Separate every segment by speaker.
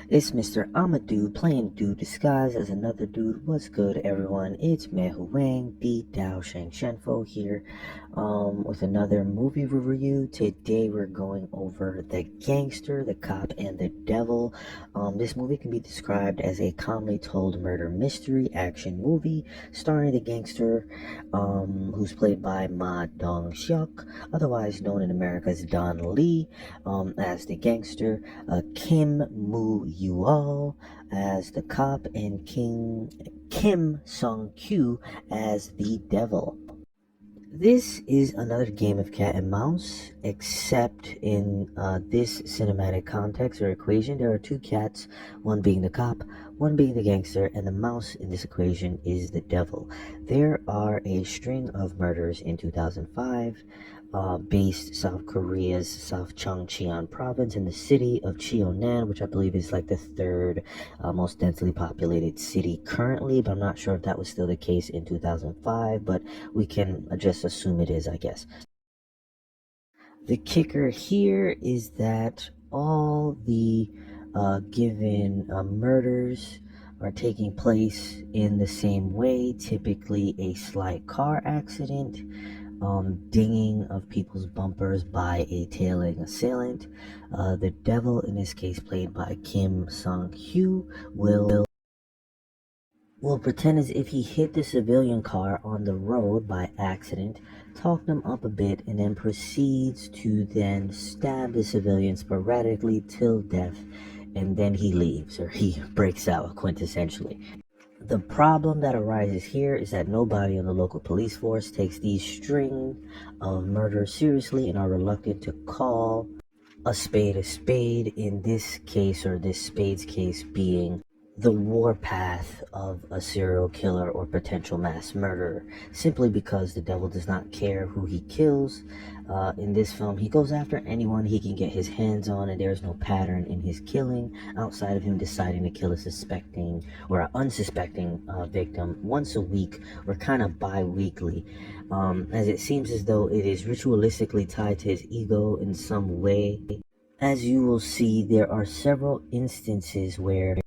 Speaker 1: It's Mr. I'm a dude playing dude disguised as another dude. What's good, everyone? It's Meihouwangddouzhanshengfo here with another movie review. Today we're going over The Gangster, The Cop, and the Devil. This movie can be described as a calmly told murder mystery action movie starring the gangster who's played by Ma Dong-seok, otherwise known in America as Don Lee, as the gangster, Kim Moo-yeol as the cop, and Kim Sung-kyu as the devil. This is another game of cat and mouse, except in this cinematic context or equation, there are two cats, one being the cop, one being the gangster, and the mouse in this equation is the devil. There are a string of murders in 2005 based South Korea's South Cheongcheon province in the city of Cheonan, which I believe is like the third most densely populated city currently, but I'm not sure if that was still the case in 2005, but we can just assume it is, I guess. The kicker here is that all the given murders are taking place in the same way, typically a slight car accident, dinging of people's bumpers by a tailing assailant. The devil, in this case played by Kim Sung-kyu, will pretend as if he hit the civilian car on the road by accident, talk them up a bit, and then proceeds to then stab the civilian sporadically till death, and then he leaves, or he breaks out, quintessentially. The problem that arises here is that nobody on the local police force takes these string of murders seriously and are reluctant to call a spade in this case, or this spade's case being the warpath of a serial killer or potential mass murderer, simply because the devil does not care who he kills. In this film, he goes after anyone he can get his hands on, and there is no pattern in his killing outside of him deciding to kill a suspecting or an unsuspecting victim once a week, or kind of bi-weekly, as it seems as though it is ritualistically tied to his ego in some way. As you will see, there are several instances where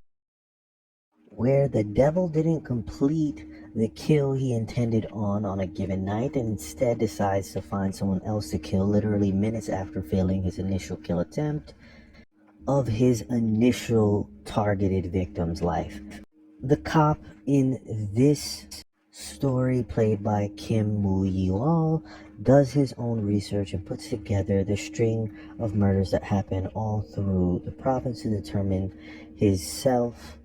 Speaker 1: the devil didn't complete the kill he intended on a given night, and instead decides to find someone else to kill literally minutes after failing his initial kill attempt of his initial targeted victim's life. The cop in this story, played by Kim Moo-yeol, does his own research and puts together the string of murders that happen all through the province to determine himself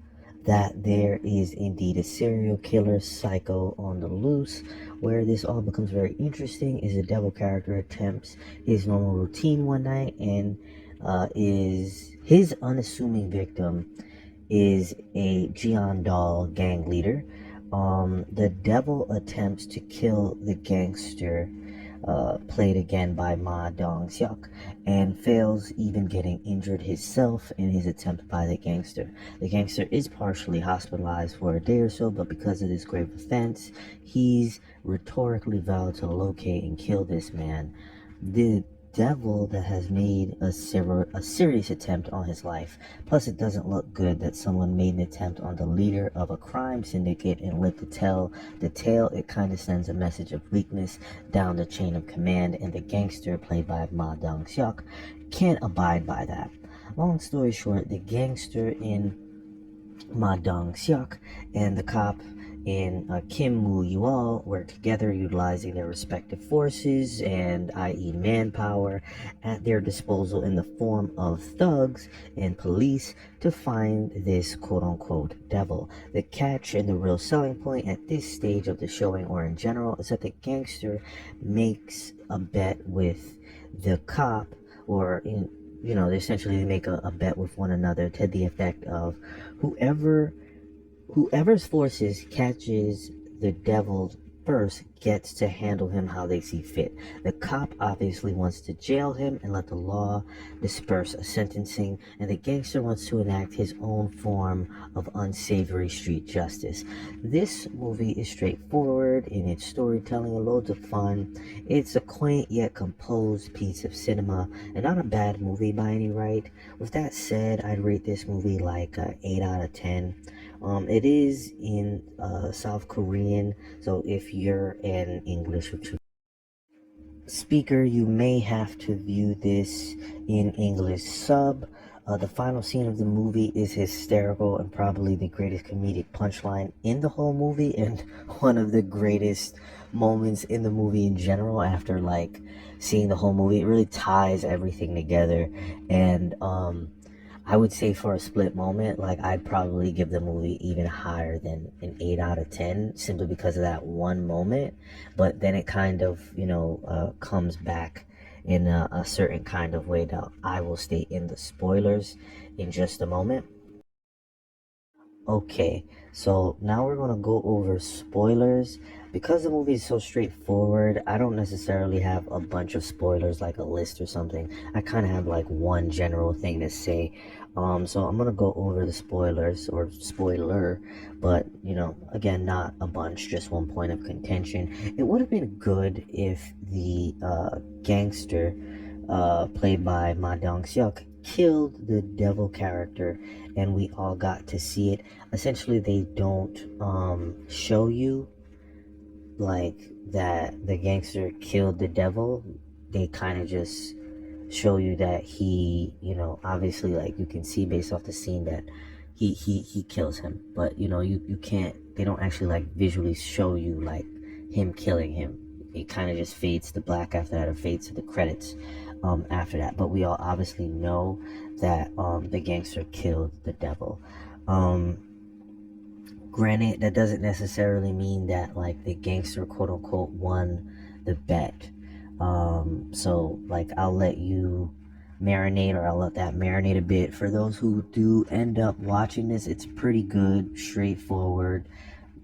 Speaker 1: that there is indeed a serial killer psycho on the loose. Where this all becomes very interesting is the devil character attempts his normal routine one night, and is his unassuming victim is a Jeondal gang leader. The devil attempts to kill the gangster, played again by Ma Dong-seok, and fails, even getting injured himself in his attempt by the gangster. The gangster is partially hospitalized for a day or so, but because of this grave offense, he's rhetorically vowed to locate and kill this man. The devil that has made a serious attempt on his life. Plus, it doesn't look good that someone made an attempt on the leader of a crime syndicate and lived to tell the tale. It kind of sends a message of weakness down the chain of command, and the gangster, played by Ma Dong-seok, can't abide by that. Long story short, the gangster in Ma Dong-seok and the cop in Kim Moo-yeol work together, utilizing their respective forces and, i.e., manpower, at their disposal in the form of thugs and police to find this quote-unquote devil. The catch and the real selling point at this stage of the showing, or in general, is that the gangster makes a bet with the cop, or essentially they make a bet with one another to the effect of whoever's forces catches the devil first gets to handle him how they see fit. The cop obviously wants to jail him and let the law disperse a sentencing, and the gangster wants to enact his own form of unsavory street justice. This movie is straightforward in its storytelling and loads of fun. It's a quaint yet composed piece of cinema, and not a bad movie by any right. With that said, I'd rate this movie like 8 out of 10. It is in South Korean, so if you're an English speaker, you may have to view this in English sub. The final scene of the movie is hysterical and probably the greatest comedic punchline in the whole movie, and one of the greatest moments in the movie in general. After like seeing the whole movie, it really ties everything together. And I would say for a split moment, like I'd probably give the movie even higher than an 8 out of 10, simply because of that one moment. But then it kind of, comes back in a certain kind of way that I will state in the spoilers in just a moment. Okay, so now we're gonna go over spoilers. Because the movie is so straightforward, I don't necessarily have a bunch of spoilers like a list or something. I kind of have like one general thing to say. So I'm gonna go over the spoilers or spoiler, but again, not a bunch, just one point of contention. It would have been good if the gangster, played by Ma Dong-seok, killed the devil character and we all got to see it. Essentially, they don't show you like that the gangster killed the devil. They kind of just show you that he, obviously, like you can see based off the scene that he kills him, but you can't, they don't actually like visually show you like him killing him. It kind of just fades to black after that, or fades to the credits after that. But we all obviously know that the gangster killed the devil. Granted, that doesn't necessarily mean that like the gangster quote unquote won the bet. So like I'll let you marinate, or I'll let that marinate a bit. For those who do end up watching this, it's pretty good, straightforward,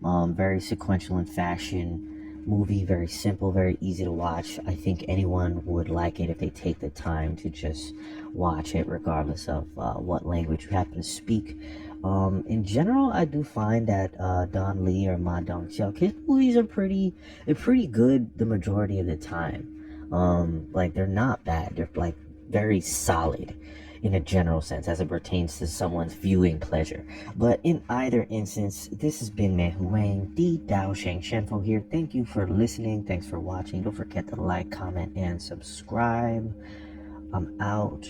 Speaker 1: very sequential in fashion movie, very simple, very easy to watch. I think anyone would like it if they take the time to just watch it, regardless of what language you happen to speak. In general, I do find that Don Lee or Ma Dong-seok, his movies are they're pretty good the majority of the time. Like they're not bad. They're like very solid in a general sense as it pertains to someone's viewing pleasure. But in either instance, this has been Meihouwangddouzhanshengfo here. Thank you for listening. Thanks for watching. Don't forget to like, comment, and subscribe. I'm out.